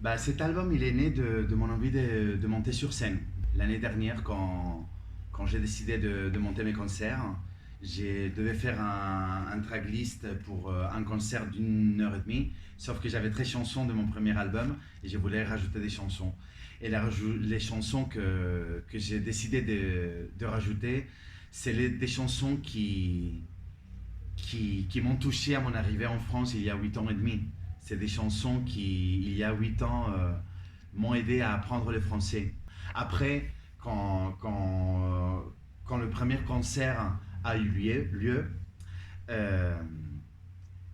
Bah, cet album, il est né de mon envie de monter sur scène. L'année dernière, quand j'ai décidé de monter mes concerts, j'ai devais faire un tracklist pour un concert d'1 heure et demie, sauf que j'avais 13 chansons de mon premier album et je voulais rajouter des chansons. Et les chansons que j'ai décidé de rajouter, c'est des chansons qui m'ont touché à mon arrivée en France il y a 8 ans et demi. C'est des chansons qui, il y a 8 ans, m'ont aidé à apprendre le français. Après, quand le premier concert a eu lieu, euh,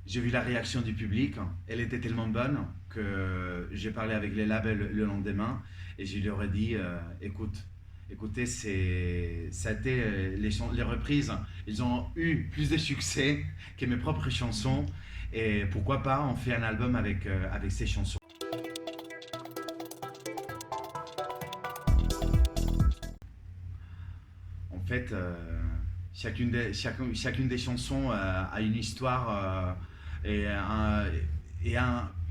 j'ai vu la réaction du public. Elle était tellement bonne que j'ai parlé avec les labels le lendemain et je leur ai dit écoutez, ça a été les reprises, ils ont eu plus de succès que mes propres chansons et pourquoi pas on fait un album avec ces chansons. En fait, chacune des chansons a une histoire et,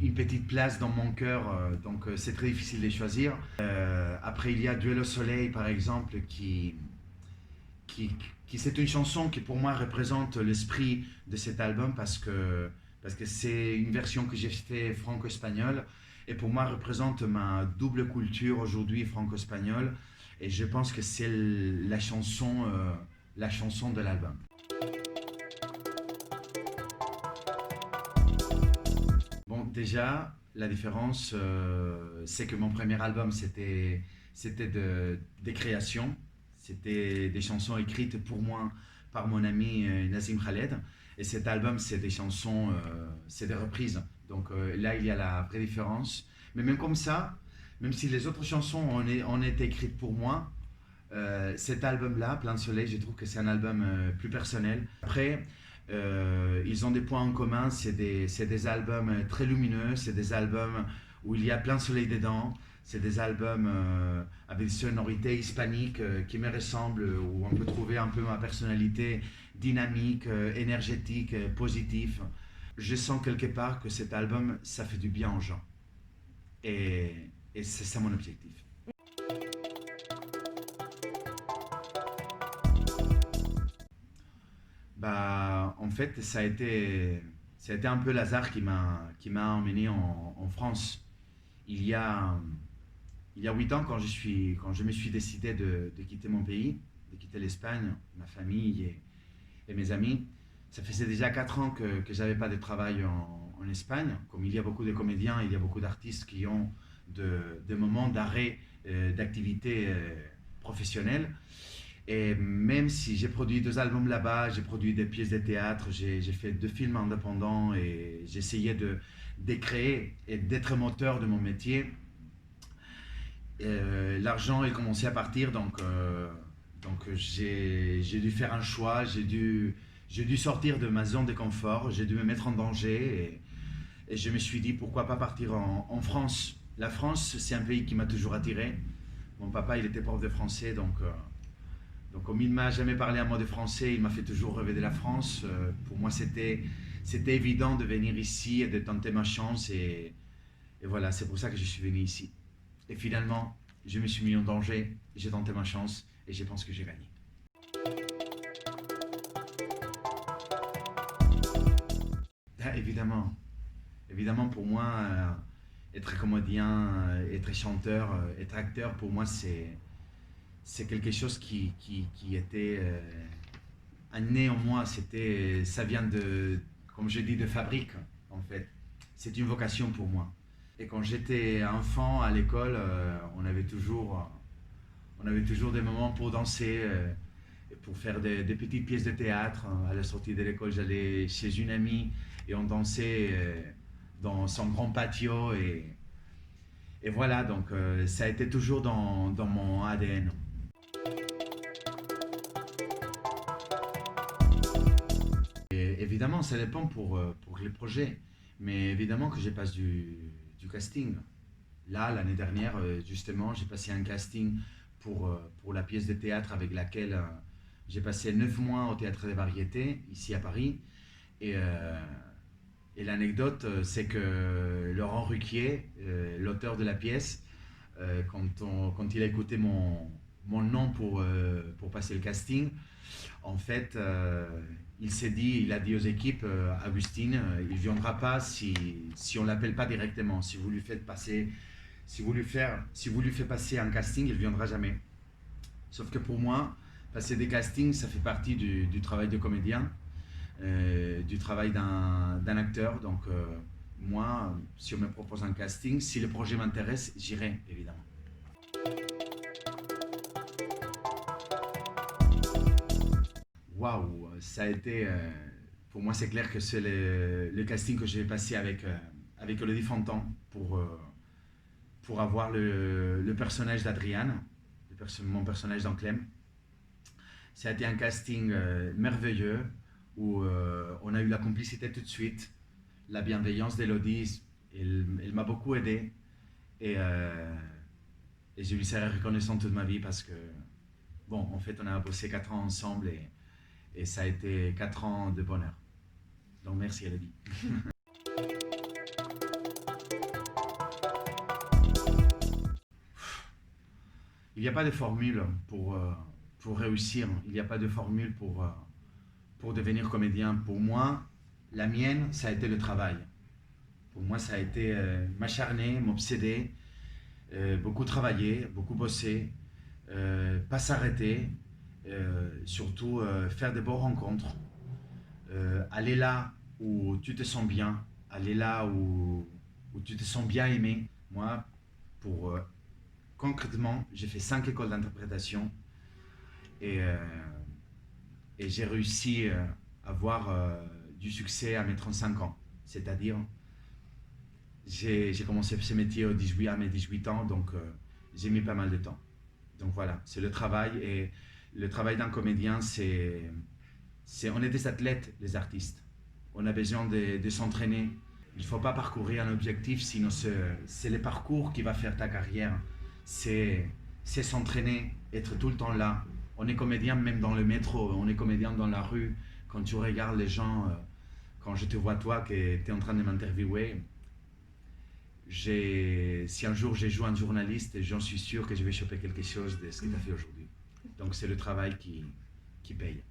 une petite place dans mon cœur, donc c'est très difficile de choisir. Après, il y a Duel au soleil, par exemple, qui, c'est une chanson qui pour moi représente l'esprit de cet album parce que c'est une version que j'ai fait franco-espagnole et pour moi représente ma double culture aujourd'hui franco-espagnole et je pense que c'est la chanson de l'album. Bon, déjà, la différence, c'est que mon premier album, c'était des créations. C'était des chansons écrites pour moi par mon ami Nazim Khaled. Et cet album, c'est des chansons, c'est des reprises. Donc là, il y a la vraie différence. Mais même comme ça, même si les autres chansons ont été écrites pour moi, cet album-là, Plein de Soleil, je trouve que c'est un album plus personnel. Après, ils ont des points en commun, c'est des albums très lumineux, c'est des albums où il y a plein de soleil dedans, c'est des albums avec des sonorités hispaniques qui me ressemblent, où on peut trouver un peu ma personnalité dynamique, énergétique, positive. Je sens quelque part que cet album, ça fait du bien aux gens. Et, et c'est ça mon objectif. Bah, en fait, ça a été un peu l'hasard qui m'a emmené en France. Il y a, il y a 8 ans, quand je me suis décidé de quitter mon pays, de quitter l'Espagne, ma famille et mes amis, ça faisait déjà 4 ans que je n'avais pas de travail en Espagne. Comme il y a beaucoup de comédiens, il y a beaucoup d'artistes qui ont des moments d'arrêt d'activité professionnelle. Et même si j'ai produit 2 albums là-bas, j'ai produit des pièces de théâtre, j'ai fait 2 films indépendants et j'essayais de créer et d'être moteur de mon métier, l'argent est commencé à partir, donc j'ai dû faire un choix, j'ai dû sortir de ma zone de confort, j'ai dû me mettre en danger et je me suis dit pourquoi pas partir en France. La France, c'est un pays qui m'a toujours attiré. Mon papa, il était prof de français, donc comme il m'a jamais parlé à moi de français, il m'a fait toujours rêver de la France. Pour moi, c'était évident de venir ici et de tenter ma chance. Et voilà, c'est pour ça que je suis venu ici. Et finalement, je me suis mis en danger, j'ai tenté ma chance et je pense que j'ai gagné. Ah, évidemment, évidemment pour moi, être comédien, être chanteur, être acteur, pour moi, c'est quelque chose qui était né en moi. Ça vient comme je dis, de fabrique, en fait. C'est une vocation pour moi. Et quand j'étais enfant à l'école, on avait toujours des moments pour danser, et pour faire des petites pièces de théâtre. À la sortie de l'école, j'allais chez une amie et on dansait dans son grand patio. Et voilà, donc ça a été toujours dans mon ADN. Et évidemment, ça dépend pour les projets. Mais évidemment que je passe du casting. Là, l'année dernière, justement, j'ai passé un casting pour la pièce de théâtre avec laquelle j'ai passé 9 mois au Théâtre des Variétés, ici à Paris. Et, euh, Et l'anecdote, c'est que Laurent Ruquier, l'auteur de la pièce, quand il a écouté mon nom pour passer le casting, en fait, il s'est dit, il a dit aux équipes, Augustine, il ne viendra pas si on ne l'appelle pas directement. Si vous lui faites passer, si vous lui faites passer un casting, il ne viendra jamais. Sauf que pour moi, passer des castings, ça fait partie du travail de comédien, du travail d'un acteur. Donc, moi, si on me propose un casting, si le projet m'intéresse, j'irai, évidemment. Waouh, ça a été. Pour moi, c'est clair que c'est le casting que j'ai passé avec Elodie Fontan pour avoir le personnage d'Adriane, mon personnage d'Anclem. Ça a été un casting merveilleux où on a eu la complicité tout de suite, la bienveillance d'Elodie, elle m'a beaucoup aidé et je lui serai reconnaissant toute ma vie parce que, bon, en fait, on a bossé 4 ans ensemble et ça a été 4 ans de bonheur. Donc merci Elodie. Il n'y a pas de formule pour réussir, il n'y a pas de formule pour devenir comédien. Pour moi, la mienne, ça a été le travail. Pour moi, ça a été m'acharner, m'obséder, beaucoup travailler, beaucoup bosser, pas s'arrêter, surtout faire de bonnes rencontres, aller là où tu te sens bien, aller là où tu te sens bien aimé. Moi, pour concrètement, j'ai fait 5 écoles d'interprétation et, euh, et j'ai réussi à avoir du succès à mes 35 ans. C'est-à-dire, j'ai commencé ce métier à mes 18 ans, donc j'ai mis pas mal de temps. Donc voilà, c'est le travail et le travail d'un comédien, on est des athlètes, les artistes. On a besoin de s'entraîner. Il ne faut pas parcourir un objectif, sinon c'est le parcours qui va faire ta carrière. C'est s'entraîner, être tout le temps là. On est comédien même dans le métro, on est comédien dans la rue. Quand tu regardes les gens, quand je te vois toi qui es en train de m'interviewer, si un jour j'ai joué un journaliste, j'en suis sûr que je vais choper quelque chose de ce que tu as fait aujourd'hui. Donc c'est le travail qui paye.